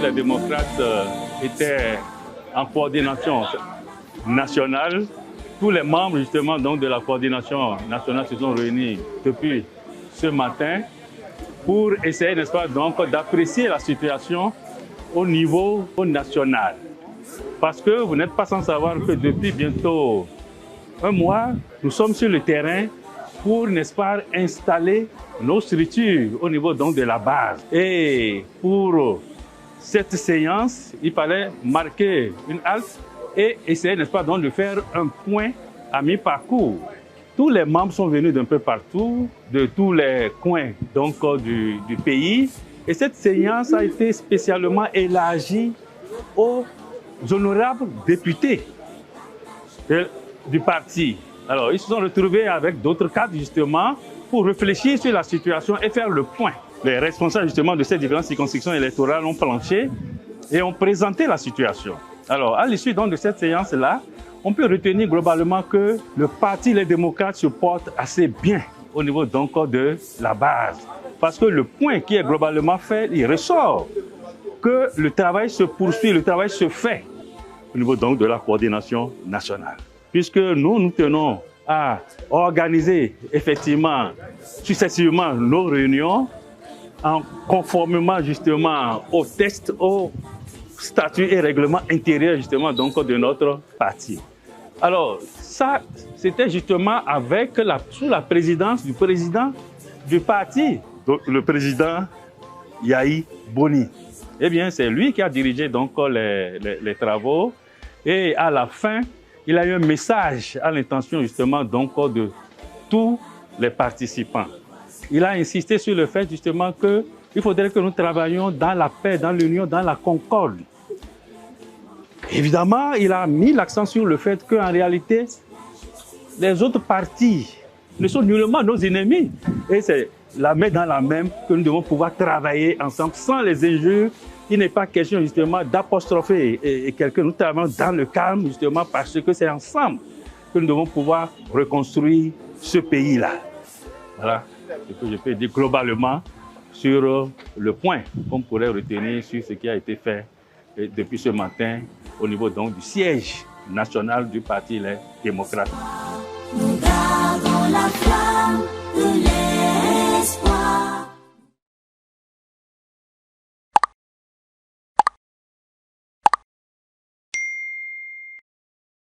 les démocrates était en coordination nationale. Tous les membres justement donc, de la coordination nationale se sont réunis depuis ce matin pour essayer, n'est-ce pas, donc d'apprécier la situation au niveau national. Parce que vous n'êtes pas sans savoir que depuis bientôt un mois, nous sommes sur le terrain pour, n'est-ce pas, installer nos structures au niveau donc de la base. Et pour cette séance, il fallait marquer une halte et essayer, n'est-ce pas, donc de faire un point à mi-parcours. Tous les membres sont venus d'un peu partout, de tous les coins donc, du pays. Et cette séance a été spécialement élargie aux honorables députés du parti. Alors, ils se sont retrouvés avec d'autres cadres, justement, pour réfléchir sur la situation et faire le point. Les responsables, justement, de ces différentes circonscriptions électorales ont planché et ont présenté la situation. Alors, à l'issue de cette séance-là, on peut retenir globalement que le parti Les Démocrates se porte assez bien au niveau donc de la base. Parce que le point qui est globalement fait, il ressort que le travail se poursuit, le travail se fait au niveau donc de la coordination nationale. Puisque nous tenons à organiser effectivement successivement nos réunions en conformément justement aux textes, aux statuts et règlements intérieurs justement donc de notre parti. Alors ça, c'était justement sous la présidence du président du parti, donc le président Yahi Boni. Eh bien, c'est lui qui a dirigé donc les travaux et à la fin, il a eu un message à l'intention justement donc de tous les participants. Il a insisté sur le fait justement qu'il faudrait que nous travaillions dans la paix, dans l'union, dans la concorde. Évidemment, il a mis l'accent sur le fait qu'en réalité, les autres partis ne sont nullement nos ennemis. Et c'est la main dans la main que nous devons pouvoir travailler ensemble sans les injures. Il n'est pas question justement d'apostropher quelqu'un. Nous travaillons dans le calme justement parce que c'est ensemble que nous devons pouvoir reconstruire ce pays-là. Voilà ce que je peux dire globalement sur le point qu'on pourrait retenir sur ce qui a été fait depuis ce matin au niveau donc du siège national du Parti Les Démocrates. Nous gardons la flamme de